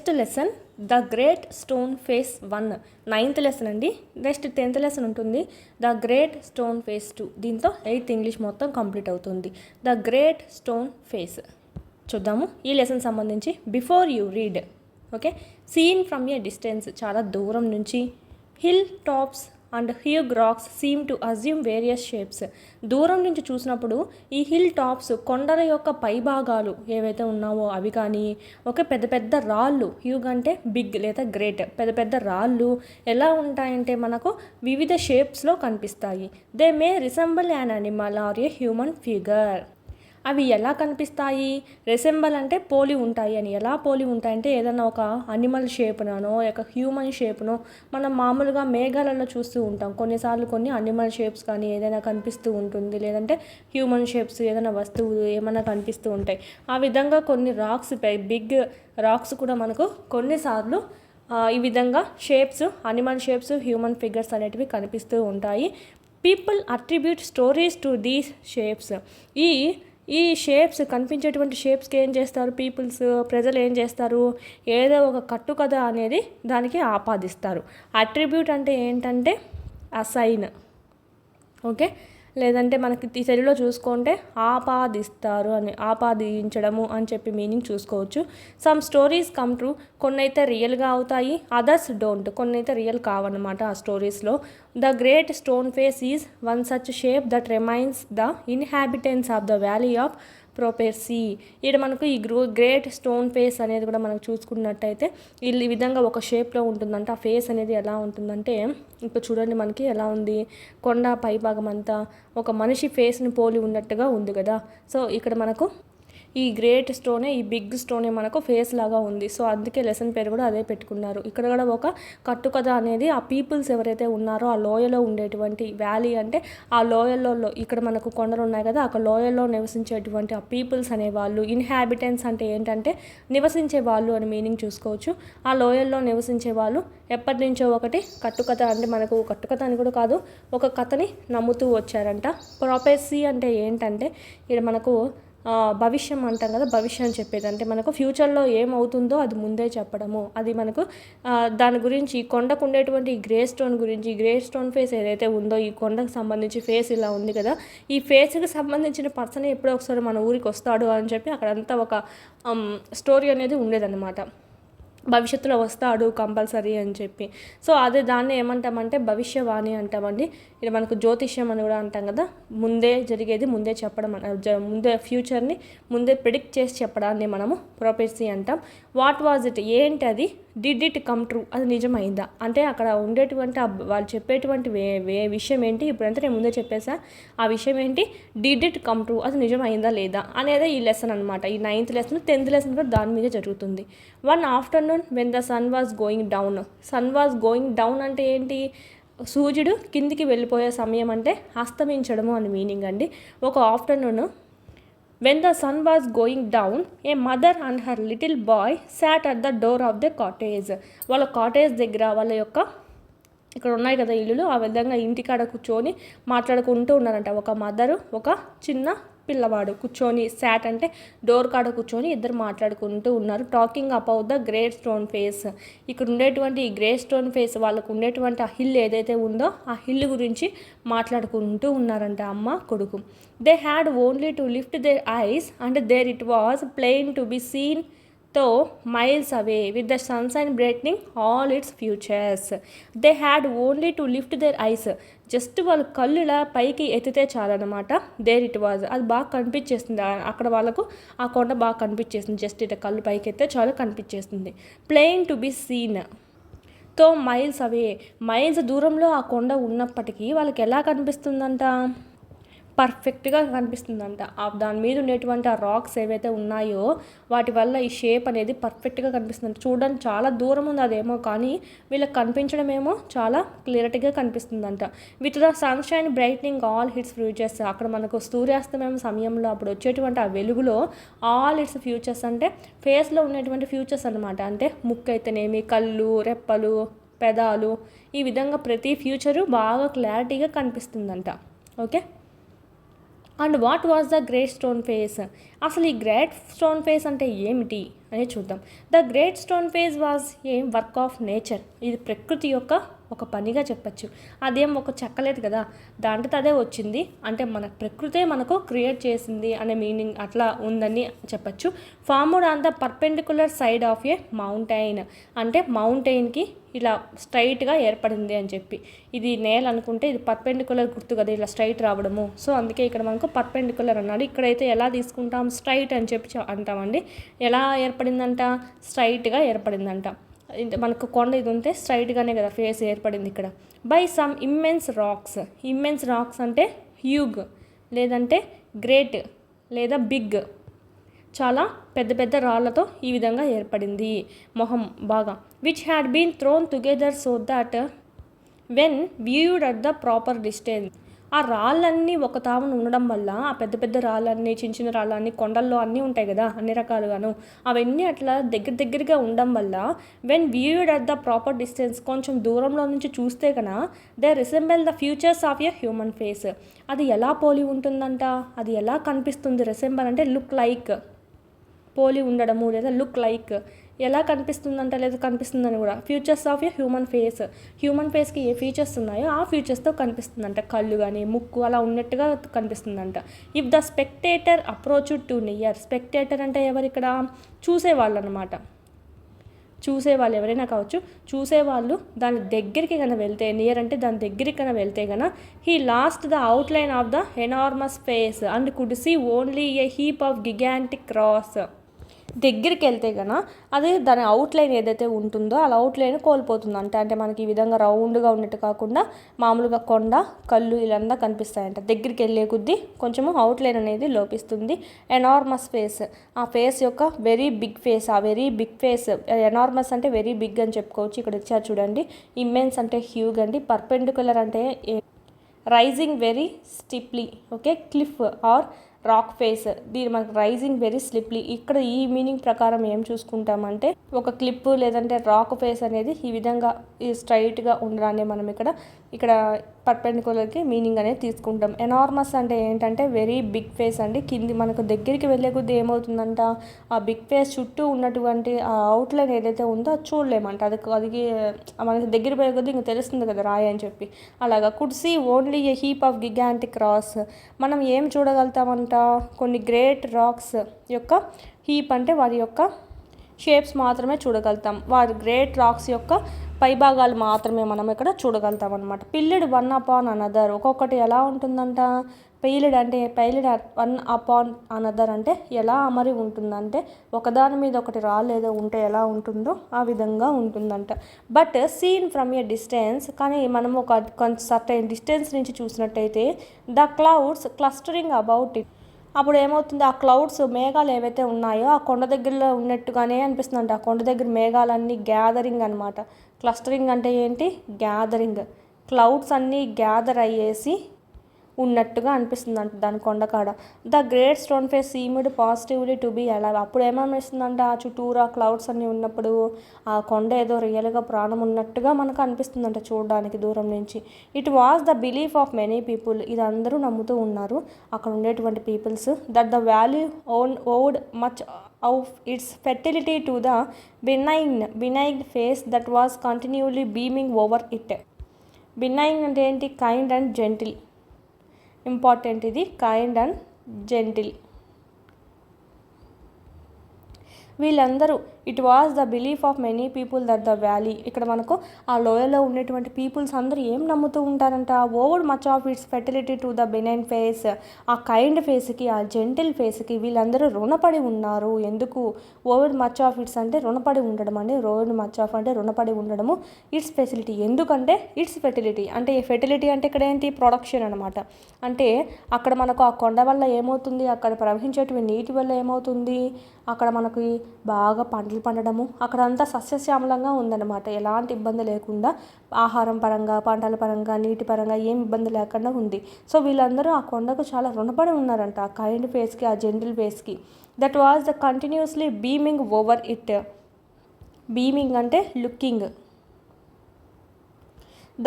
Next lesson the great stone face 1 9th lesson అండి. Next 10th lesson ఉంటుంది the great stone face 2. దీంతో 8th English మొత్తం complete అవుతుంది. The great stone face చూద్దాము ఈ lesson సంబంధించి. Before you read okay. Seen from a distance, చాలా దూరం నుంచి. Hill tops and huge rocks seem to assume various shapes. దూరం నుంచి చూసినప్పుడు ఈ హిల్ టాప్స్, కొండల యొక్క పైభాగాలు ఏవైతే ఉన్నావో అవి కానీ, ఒక పెద్ద పెద్ద రాళ్ళు, హ్యూగ్ అంటే బిగ్ లేదా గ్రేట్, పెద్ద పెద్ద రాళ్ళు ఎలా ఉంటాయంటే మనకు వివిధ షేప్స్లో కనిపిస్తాయి. They may resemble an animal or a human figure. అవి ఎలా కనిపిస్తాయి? రిసెంబల్ అంటే పోలి ఉంటాయి అని. ఎలా పోలి ఉంటాయంటే ఏదైనా ఒక అనిమల్ షేప్నో ఒక హ్యూమన్ షేప్నో మనం మామూలుగా మేఘాలలో చూస్తూ ఉంటాం. కొన్నిసార్లు కొన్ని అనిమల్ షేప్స్ కానీ ఏదైనా కనిపిస్తూ ఉంటుంది, లేదంటే హ్యూమన్ షేప్స్ ఏదైనా వస్తువులు ఏమైనా కనిపిస్తూ ఉంటాయి. ఆ విధంగా కొన్ని రాక్స్, బిగ్ రాక్స్ కూడా మనకు కొన్నిసార్లు ఈ విధంగా shapes, animal shapes, human figures అనేటివి కనిపిస్తూ ఉంటాయి. People attribute stories to these shapes. ఈ షేప్స్, కనిపించేటువంటి షేప్స్కి ఏం చేస్తారు ప్రజలు ఏం చేస్తారు, ఏదో ఒక కట్టుకథ అనేది దానికి ఆపాదిస్తారు. అట్రిబ్యూట్ అంటే ఏంటంటే అసైన్, ఓకే, లేదంటే మనకి తెలుగులో చూసుకుంటే ఆపాదిస్తారు అని, ఆపాదించడము అని చెప్పి మీనింగ్ చూసుకోవచ్చు. సమ్ స్టోరీస్ కమ్ ట్రూ, కొన్ని అయితే రియల్గా అవుతాయి, అదర్స్ డోంట్, కొన్ని అయితే రియల్ కావన్నమాట ఆ స్టోరీస్లో. The great stone face is one such shape that remains the inhabitants of the valley of prosperity. ఇక్కడ మనకు ఈ గ్రేట్ స్టోన్ ఫేస్ అనేది కూడా మనకు చూసుకున్నట్టయితే ఈ విధంగా ఒక షేప్లో ఉంటుందంట. ఆ ఫేస్ అనేది ఎలా ఉంటుందంటే ఇప్పుడు చూడండి మనకి ఎలా ఉంది, కొండ పైభాగం అంతా ఒక మనిషి ఫేస్ని పోలి ఉన్నట్టుగా ఉంది కదా. సో ఇక్కడ మనకు ఈ గ్రేట్ స్టోనే, ఈ బిగ్ స్టోనే మనకు ఫేస్ లాగా ఉంది. సో అందుకే లెసన్ పేరు కూడా అదే పెట్టుకున్నారు. ఇక్కడ కూడా ఒక కట్టుకథ అనేది ఆ పీపుల్స్ ఎవరైతే ఉన్నారో ఆ లోయలో ఉండేటువంటి, వ్యాలీ అంటే ఆ లోయల్లో, ఇక్కడ మనకు కొండలు ఉన్నాయి కదా, ఆ లోయల్లో నివసించేటువంటి ఆ పీపుల్స్ అనేవాళ్ళు. ఇన్హాబిటెంట్స్ అంటే ఏంటంటే నివసించే వాళ్ళు అని మీనింగ్ చూసుకోవచ్చు. ఆ లోయల్లో నివసించే వాళ్ళు ఎప్పటి నుంచో ఒకటి కట్టుకథ, అంటే మనకు కట్టుకథ అని కూడా కాదు, ఒక కథని నమ్ముతూ వచ్చారంట. ప్రొపెర్సీ అంటే ఏంటంటే ఇక్కడ మనకు భవిష్యం అంటాం కదా, భవిష్యం అని చెప్పేది అంటే మనకు ఫ్యూచర్లో ఏమవుతుందో అది ముందే చెప్పడము. అది మనకు దాని గురించి, కొండకు ఉండేటువంటి ఈ గ్రే స్టోన్ గురించి, గ్రే స్టోన్ ఫేస్ ఏదైతే ఉందో ఈ కొండకు సంబంధించి ఫేస్ ఇలా ఉంది కదా, ఈ ఫేస్కి సంబంధించిన పర్సన్ ఎప్పుడో ఒకసారి మన ఊరికి వస్తాడు అని చెప్పి అక్కడంతా ఒక స్టోరీ అనేది ఉండేదన్నమాట. భవిష్యత్తులో వస్తాడు కంపల్సరీ అని చెప్పి. సో అదే దాన్ని ఏమంటామంటే భవిష్యవాణి అంటామండి. ఇది మనకు జ్యోతిష్యం అని కూడా అంటాం కదా, ముందే జరిగేది ముందే చెప్పడం, ముందే ఫ్యూచర్ని ముందే ప్రిడిక్ట్ చేసి చెప్పడాన్ని మనము ప్రొపెర్సీ అంటాం. వాట్ వాజ్ ఇట్, ఏంటి అది, డిడ్ ఇట్ కమ్ ట్రూ, అది నిజమైందా అంటే అక్కడ ఉండేటువంటి వాళ్ళు చెప్పేటువంటి విషయం ఏంటి, ఇప్పుడంటే నేను ముందే చెప్పేసా ఆ విషయం ఏంటి, డిడ్ ఇట్ కమ్ ట్రూ, అది నిజమైందా లేదా అనేది ఈ లెసన్ అనమాట. ఈ 9th లెసన్, 10th లెసన్ కూడా దాని మీద జరుగుతుంది. One afternoon when the sun was going down. Sun was going down అంటే ఏంటి, సూర్యుడు కిందికి వెళ్ళిపోయే సమయం అంటే అస్తమించడము అని మీనింగ్ అండి. ఒక afternoon when the sun was going down, a mother and her little boy sat at the door of the cottage. వాళ్ళ కాటేజ్ దగ్గర, వాళ్ళ యొక్క ఇక్కడ ఉన్నాయి కదా ఇల్లులు, ఆ విధంగా ఇంటికాడ కూర్చొని మాట్లాడుకుంటూ ఉన్నారంట. ఒక మదరు, ఒక చిన్న పిల్లవాడు కూర్చొని, సాట్ అంటే డోర్ కాడ కూర్చొని ఇద్దరు మాట్లాడుకుంటూ ఉన్నారు. Talking about the great stone face. ఇక్కడ ఉండేటువంటి ఈ గ్రేట్ స్టోన్ ఫేస్, వాళ్ళకు ఉండేటువంటి ఆ హిల్ ఏదైతే ఉందో ఆ హిల్ గురించి మాట్లాడుకుంటూ ఉన్నారంట అమ్మ కొడుకు. They had only to lift their eyes and there it was plain to be seen తో miles away with the sunshine brightening all its futures. They had only to lift their eyes. Just వాళ్ళు కళ్ళు ఇలా పైకి ఎత్తితే చాలన్నమాట. There it was, అది బాగా కనిపించేస్తుంది అక్కడ వాళ్ళకు, ఆ కొండ బాగా కనిపించేస్తుంది. జస్ట్ ఇట్లా కళ్ళు పైకి ఎత్తే చాలా కనిపించేస్తుంది. ప్లెయిన్ టు బి సీన్ తో మైల్స్ అవే, మైల్స్ దూరంలో ఆ కొండ ఉన్నప్పటికీ వాళ్ళకి ఎలా కనిపిస్తుందంట, పర్ఫెక్ట్గా కనిపిస్తుందంట. దాని మీద ఉండేటువంటి ఆ రాక్స్ ఏవైతే ఉన్నాయో వాటి వల్ల ఈ షేప్ అనేది పర్ఫెక్ట్గా కనిపిస్తుందంట. చూడడానికి చాలా దూరం ఉంది అదేమో, కానీ వీళ్ళకి కనిపించడం ఏమో చాలా క్లియర్గా కనిపిస్తుందంట. With the sunshine brightening all its features. అక్కడ మనకు సూర్యాస్తమయం సమయంలో అప్పుడు వచ్చేటువంటి ఆ వెలుగులో ఆల్ ఇట్స్ ఫ్యూచర్స్ అంటే ఫేస్లో ఉండేటువంటి ఫ్యూచర్స్ అనమాట. అంటే ముక్కు అయితేనేమి, కళ్ళు, రెప్పలు, పెదాలు, ఈ విధంగా ప్రతి ఫ్యూచరు బాగా క్లారిటీగా కనిపిస్తుందంట. Okay. And what was the great stone face, అసలు ఈ గ్రేట్ స్టోన్ ఫేస్ అంటే ఏమిటి అని చూద్దాం. The great stone face was a work of nature. ఇది ప్రకృతి యొక్క ఒక పనిగా చెప్పచ్చు. అదేం ఒక చెక్కలేదు కదా, దాంట్లో అదే వచ్చింది అంటే మన ప్రకృతే మనకు క్రియేట్ చేసింది అనే మీనింగ్ అట్లా ఉందని చెప్పచ్చు. Formed on the perpendicular side of A mountain, అంటే మౌంటైన్కి ఇలా స్ట్రైట్గా ఏర్పడింది అని చెప్పి. ఇది నేల అనుకుంటే ఇది పర్పెండిక్యులర్ గుర్తు కదా, ఇలా స్ట్రైట్ రావడము. సో అందుకే ఇక్కడ మనకు పర్పెండిక్యులర్ అన్నాడు. ఇక్కడైతే ఎలా తీసుకుంటాం, స్ట్రైట్ అని చెప్పి అంటామండి. ఎలా ఏర్పడిందంట, స్ట్రైట్గా ఏర్పడిందంట. మనకు కొండ ఇది ఉంటే స్ట్రైట్గానే కదా ఫేస్ ఏర్పడింది ఇక్కడ. By some immense rocks. Immense rocks అంటే హ్యూగ్, లేదంటే గ్రేట్, లేదా బిగ్. చాలా పెద్ద పెద్ద రాళ్లతో ఈ విధంగా ఏర్పడింది మొహం బాగా. Which had been thrown together so that when viewed at the proper distance. ఆ రాళ్ళన్నీ ఒక తావును ఉండడం వల్ల, ఆ పెద్ద పెద్ద రాళ్ళన్నీ, చిన్న చిన్న రాళ్ళన్నీ కొండల్లో అన్నీ ఉంటాయి కదా అన్ని రకాలుగాను, అవన్నీ అట్లా దగ్గరగా ఉండడం వల్ల when viewed at the proper distance, కొంచెం దూరంలో నుంచి చూస్తే కన్నా they resemble the features of a human face. అది ఎలా పోలి ఉంటుందంట, అది ఎలా కనిపిస్తుంది, రిసెంబల్ అంటే లుక్ లైక్, పోలి ఉండడము, లేదా లుక్ లైక్ ఎలా కనిపిస్తుందంట, లేదా కనిపిస్తుందని కూడా. Futures of a human face, human ఫేస్కి ఏ ఫీచర్స్ ఉన్నాయో ఆ ఫీచర్స్తో కనిపిస్తుందంట. కళ్ళు కానీ ముక్కు అలా ఉన్నట్టుగా కనిపిస్తుందంట. If the spectator approach to near. Spectator అంటే ఎవరు ఇక్కడ, చూసేవాళ్ళు అనమాట. చూసేవాళ్ళు ఎవరైనా కావచ్చు. చూసేవాళ్ళు దాని దగ్గరికి కన్నా వెళ్తే, నియర్ అంటే దాని దగ్గరికి కన్నా వెళ్తే కన్నా, he lost the outline of the enormous face and could see only a heap of gigantic rocks. దగ్గరికి వెళ్తే కన్నా అది దాని అవుట్లైన్ ఏదైతే ఉంటుందో అలా అవుట్లైన్ కోల్పోతుందంట. అంటే మనకి ఈ విధంగా రౌండ్గా ఉన్నట్టు కాకుండా మామూలుగా కొండ, కళ్ళు ఇలా కనిపిస్తాయంట. దగ్గరికి వెళ్ళే కొద్దీ కొంచెము అవుట్లైన్ అనేది లోపిస్తుంది. ఎనార్మస్ ఫేస్, ఆ ఫేస్ యొక్క వెరీ బిగ్ ఫేస్, ఆ వెరీ బిగ్ ఫేస్. ఎనార్మస్ అంటే వెరీ బిగ్ అని చెప్పుకోవచ్చు. ఇక్కడ ఇచ్చారు చూడండి. ఇమ్మెన్స్ అంటే హ్యూగ్ అండి. పర్పెండిక్యులర్ అంటే rising very steeply, okay, cliff or rock face. దీని మనకు రైజింగ్ వెరీ స్లిప్లీ. ఇక్కడ ఈ మీనింగ్ ప్రకారం ఏం చూసుకుంటామంటే ఒక క్లిప్ లేదంటే రాక్ ఫేస్ అనేది ఈ విధంగా ఈ స్ట్రైట్గా ఉండడాన్ని మనం ఇక్కడ పర్పెండిక్యులర్కి మీనింగ్ అనేది తీసుకుంటాం. ఎనార్మస్ అంటే ఏంటంటే వెరీ బిగ్ ఫేస్ అండి. కింది మనకు దగ్గరికి వెళ్ళే కొద్దీ ఏమవుతుందంట, ఆ బిగ్ ఫేస్ చుట్టూ ఉన్నటువంటి ఆ అవుట్లైన్ ఏదైతే ఉందో అది చూడలేమంట. అది మనకి దగ్గర పోయే కొద్దీ ఇంకా తెలుస్తుంది కదా రాయి అని చెప్పి. అలాగా could see only a heap of gigantic rocks. మనం ఏం చూడగలుగుతామంట, కొన్ని గ్రేట్ రాక్స్ యొక్క హీప్ అంటే వారి యొక్క షేప్స్ మాత్రమే చూడగలుగుతాం. వారి గ్రేట్ రాక్స్ యొక్క పైభాగాలు మాత్రమే మనం ఇక్కడ చూడగలుగుతాం అనమాట. పిల్లిడ్ వన్ అపాన్ అనదర్. ఒక్కొక్కటి ఎలా ఉంటుందంట, పైలిడ్ వన్ అపాన్ అనదర్ అంటే ఎలా అమరి ఉంటుందంటే ఒకదాని మీద ఒకటి రాళ్ళేదో ఉంటే ఎలా ఉంటుందో ఆ విధంగా ఉంటుందంట. But seen from a distance, కానీ మనం ఒక సర్టైన్ డిస్టెన్స్ నుంచి చూసినట్టయితే the clouds clustering about it. అప్పుడు ఏమవుతుంది, ఆ క్లౌడ్స్ మేఘాలు ఏవైతే ఉన్నాయో ఆ కొండ దగ్గరలో ఉన్నట్టుగానే అనిపిస్తుందంట. ఆ కొండ దగ్గర మేఘాలన్నీ గ్యాదరింగ్ అనమాట. క్లస్టరింగ్ అంటే ఏంటి, గ్యాదరింగ్. క్లౌడ్స్ అన్నీ గ్యాదర్ అయ్యేసి ఉన్నట్టుగా అనిపిస్తుందంట దాని కొండకాడ. The great stone face seemed positively to be alive. అప్పుడు ఏమనిపిస్తుందంట, ఆ చుట్టూరా క్లౌడ్స్ అన్నీ ఉన్నప్పుడు ఆ కొండ ఏదో రియల్గా ప్రాణం ఉన్నట్టుగా మనకు అనిపిస్తుందంట చూడడానికి దూరం నుంచి. It was the belief of many people. ఇది అందరూ నమ్ముతూ ఉన్నారు అక్కడ ఉండేటువంటి peoples. That the valley owed much of its fertility to the benign face that was continually beaming over it. Benign అంటే ఏంటి, కైండ్ అండ్ జెంటిల్. ఇంపార్టెంట్ ఇది, kind and gentle. వీళ్ళందరూ it was the belief of many people that the valley. ఇక్కడ మనకు ఆ లోయలో ఉండేటువంటి peoples అందరూ ఏం నమ్ముతూ ఉంటారంట, owed much of its fertility to the benign face. ఆ కైండ్ ఫేస్కి, ఆ జెంటిల్ ఫేస్కి వీళ్ళందరూ రుణపడి ఉన్నారు. ఎందుకు, ఓవర్డ్ మచ్ ఆఫ్ ఇట్స్ అంటే రుణపడి ఉండడం అండి. ఓవర్డ్ మచ్ ఆఫ్ అంటే రుణపడి ఉండడము. ఇట్స్ ఫెసిలిటీ, ఎందుకంటే ఇట్స్ ఫెర్టిలిటీ అంటే ఈ ఫెర్టిలిటీ అంటే ఇక్కడ ఏంటి, ప్రొడక్షన్ అనమాట. అంటే అక్కడ మనకు ఆ కొండ వల్ల ఏమవుతుంది, అక్కడ ప్రవహించేటువంటి నీటి వల్ల ఏమవుతుంది, అక్కడ మనకి బాగా పంటలు పండడము, అక్కడంతా సస్యశ్యామలంగా ఉందన్నమాట. ఎలాంటి ఇబ్బంది లేకుండా ఆహారం పరంగా, పంటల పరంగా, నీటి పరంగా ఏం ఇబ్బంది లేకుండా ఉంది. సో వీళ్ళందరూ ఆ కొండకు చాలా రుణపడి ఉన్నారంట, ఆ కైండ్ ఫేస్కి, ఆ జెంటిల్ ఫేస్కి. That was the continuously beaming over it. Beaming అంటే లుకింగ్.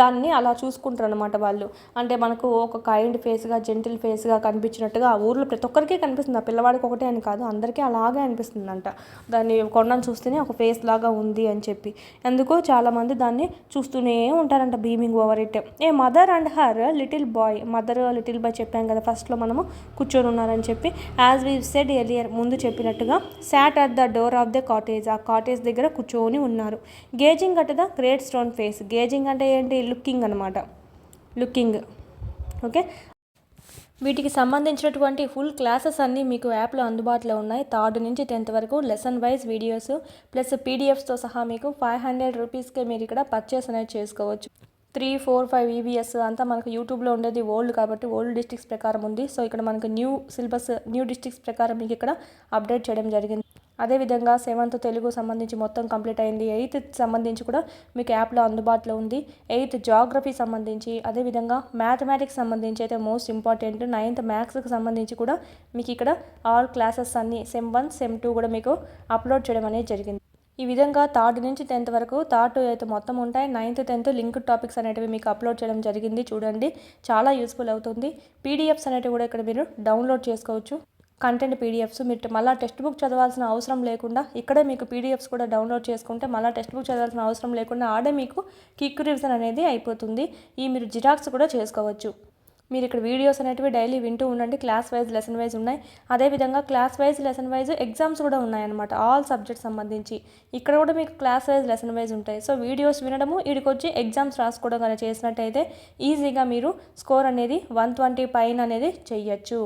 దాన్ని అలా చూసుకుంటారు అనమాట వాళ్ళు. అంటే మనకు ఒక కైండ్ ఫేస్గా, జెంటిల్ ఫేస్గా కనిపించినట్టుగా ఆ ఊర్లో ప్రతి ఒక్కరికి కనిపిస్తుంది. ఆ పిల్లవాడికి ఒకటే అని కాదు, అందరికీ అలాగే అనిపిస్తుందంట. దాన్ని కొండను చూస్తేనే ఒక ఫేస్ లాగా ఉంది అని చెప్పి. ఎందుకో చాలామంది దాన్ని చూస్తూనే ఉంటారంట, beaming over it. A mother and her little bye, mother little boy చెప్పాం కదా ఫస్ట్లో మనము, కూర్చొని ఉన్నారని చెప్పి. యాజ్ వీ సెడ్ ఎలియర్, ముందు చెప్పినట్టుగా, sat at the door of the cottage, ఆ కాటేజ్ దగ్గర కూర్చొని ఉన్నారు. Gazing at the great stone face, gazing అంటే ఏంటి, లుకింగ్ అనమాట, లుకింగ్. ఓకే, వీటికి సంబంధించినటువంటి ఫుల్ క్లాసెస్ అన్నీ మీకు యాప్లో అందుబాటులో ఉన్నాయి. 3rd నుంచి 10th వరకు లెసన్ వైజ్ వీడియోస్ ప్లస్ పీడిఎఫ్స్తో సహా మీకు 500 రూపీస్కే మీరు ఇక్కడ పర్చేస్ అనేది చేసుకోవచ్చు. 3, 4, 5 ఈవీఎస్ అంతా మనకు యూట్యూబ్లో ఉండేది ఓల్డ్ కాబట్టి ఓల్డ్ డిస్ట్రిక్ట్స్ ప్రకారం ఉంది. సో ఇక్కడ మనకు న్యూ సిలబస్, న్యూ డిస్ట్రిక్ట్స్ ప్రకారం మీకు ఇక్కడ అప్డేట్ చేయడం జరిగింది. అదేవిధంగా 7th తెలుగు సంబంధించి మొత్తం కంప్లీట్ అయింది. 8th సంబంధించి కూడా మీకు యాప్లో అందుబాటులో ఉంది. 8th జాగ్రఫీ సంబంధించి, అదేవిధంగా మ్యాథమెటిక్స్ సంబంధించి అయితే మోస్ట్ ఇంపార్టెంట్ 9th మ్యాథ్స్కి సంబంధించి కూడా మీకు ఇక్కడ ఆల్ క్లాసెస్ అన్నీ SEM 1, SEM 2 కూడా మీకు అప్లోడ్ చేయడం అనేది జరిగింది. ఈ విధంగా 3rd నుంచి 10th వరకు 3rd to 8th మొత్తం ఉంటాయి. 9th 10th లింక్డ్ టాపిక్స్ అనేటివి మీకు అప్లోడ్ చేయడం జరిగింది. చూడండి, చాలా యూస్ఫుల్ అవుతుంది. పీడిఎఫ్స్ అనేటివి కూడా ఇక్కడ మీరు డౌన్లోడ్ చేసుకోవచ్చు. కంటెంట్ పీడిఎఫ్స్ మీరు మళ్ళీ టెక్స్ట్ బుక్ చదవాల్సిన అవసరం లేకుండా ఇక్కడే మీకు పీడిఎఫ్స్ కూడా డౌన్లోడ్ చేసుకుంటే మళ్ళీ టెక్స్ట్ బుక్ చదవాల్సిన అవసరం లేకుండా ఆడే మీకు క్విక్ రివిజన్ అనేది అయిపోతుంది. ఈ మీరు జిరాక్స్ కూడా చేసుకోవచ్చు. మీరు ఇక్కడ వీడియోస్ అనేటివి డైలీ వింటూ ఉండండి. క్లాస్ వైజ్, లెసన్ వైజ్ ఉన్నాయి. అదేవిధంగా class wise, lesson wise exams కూడా ఉన్నాయన్నమాట, ఆల్ సబ్జెక్ట్స్ సంబంధించి. ఇక్కడ కూడా మీకు క్లాస్ వైజ్, లెసన్ వైజ్ ఉంటాయి. సో వీడియోస్ వినడము, వీడికొచ్చి ఎగ్జామ్స్ రాసుకోవడం కానీ చేసినట్టయితే ఈజీగా మీరు స్కోర్ అనేది 120 పైన అనేది చెయ్యొచ్చు.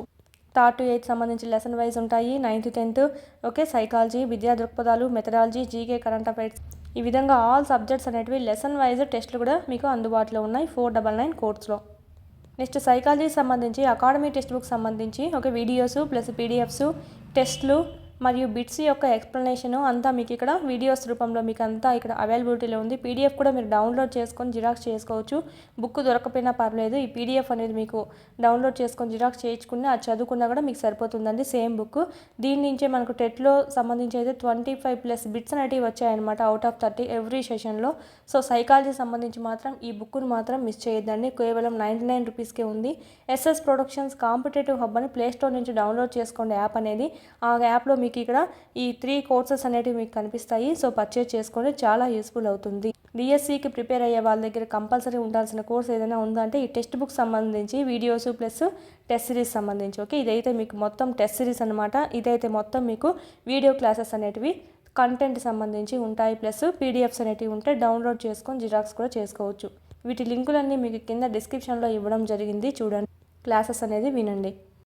3rd to 8th సంబంధించి లెసన్ వైజ్ ఉంటాయి. 9th 10th ఓకే, సైకాలజీ, విద్యా దృక్పథాలు, మెథడాలజీ, జీకే, కరెంట్ అఫైర్స్, ఈ విధంగా ఆల్ సబ్జెక్ట్స్ అనేటివి లెసన్ వైజ్ టెస్ట్లు కూడా మీకు అందుబాటులో ఉన్నాయి 499 కోర్స్లో. నెక్స్ట్ సైకాలజీ సంబంధించి అకాడమీ టెక్స్ట్ బుక్ సంబంధించి ఒక వీడియోస్ ప్లస్ పీడిఎఫ్స్, టెస్ట్లు మరియు బిట్స్ యొక్క ఎక్స్ప్లెనేషన్ అంతా మీకు ఇక్కడ వీడియోస్ రూపంలో మీకు అంతా ఇక్కడ అవైలబిలిటీలో ఉంది. పీడిఎఫ్ కూడా మీరు డౌన్లోడ్ చేసుకొని జిరాక్స్ చేసుకోవచ్చు. బుక్ దొరకపోయినా పర్లేదు, ఈ పీడిఎఫ్ అనేది మీకు డౌన్లోడ్ చేసుకొని జిరాక్స్ చేయించుకుని అది చదువుకున్నా కూడా మీకు సరిపోతుందండి, సేమ్ బుక్. దీని నుంచే మనకు టెట్లో సంబంధించి అయితే 25+ బిట్స్ అనేటివి వచ్చాయన్నమాట అవుట్ ఆఫ్ 30 ఎవ్రీ సెషన్లో. సో సైకాలజీ సంబంధించి మాత్రం ఈ బుక్ను మాత్రం మిస్ చేయొద్దండి, కేవలం 99 రూపీస్కే ఉంది. ఎస్ఎస్ ప్రొడక్షన్స్ కాంపిటేటివ్ హబ్ అని ప్లేస్టోర్ నుంచి డౌన్లోడ్ చేసుకోండి యాప్ అనేది. ఆ యాప్లో మీకు ఇక్కడ ఈ 3 కోర్సెస్ అనేటివి మీకు కనిపిస్తాయి. సో పర్చేజ్ చేసుకోండి, చాలా యూస్ఫుల్ అవుతుంది. డిఎస్సికి ప్రిపేర్ అయ్యే వాళ్ళ దగ్గర కంపల్సరీ ఉండాల్సిన కోర్స్ ఏదైనా ఉందంటే ఈ టెక్స్ట్ బుక్ సంబంధించి వీడియోస్ ప్లస్ టెస్ట్ సిరీస్ సంబంధించి. ఓకే, ఇదైతే మీకు మొత్తం టెస్ట్ సిరీస్ అనమాట. ఇదైతే మొత్తం మీకు వీడియో క్లాసెస్ అనేటివి కంటెంట్ సంబంధించి ఉంటాయి, ప్లస్ పీడిఎఫ్స్ అనేటివి ఉంటాయి. డౌన్లోడ్ చేసుకొని జిరాక్స్ కూడా చేసుకోవచ్చు. వీటి లింకులన్నీ మీకు కింద డిస్క్రిప్షన్లో ఇవ్వడం జరిగింది, చూడండి, క్లాసెస్ అనేది వినండి.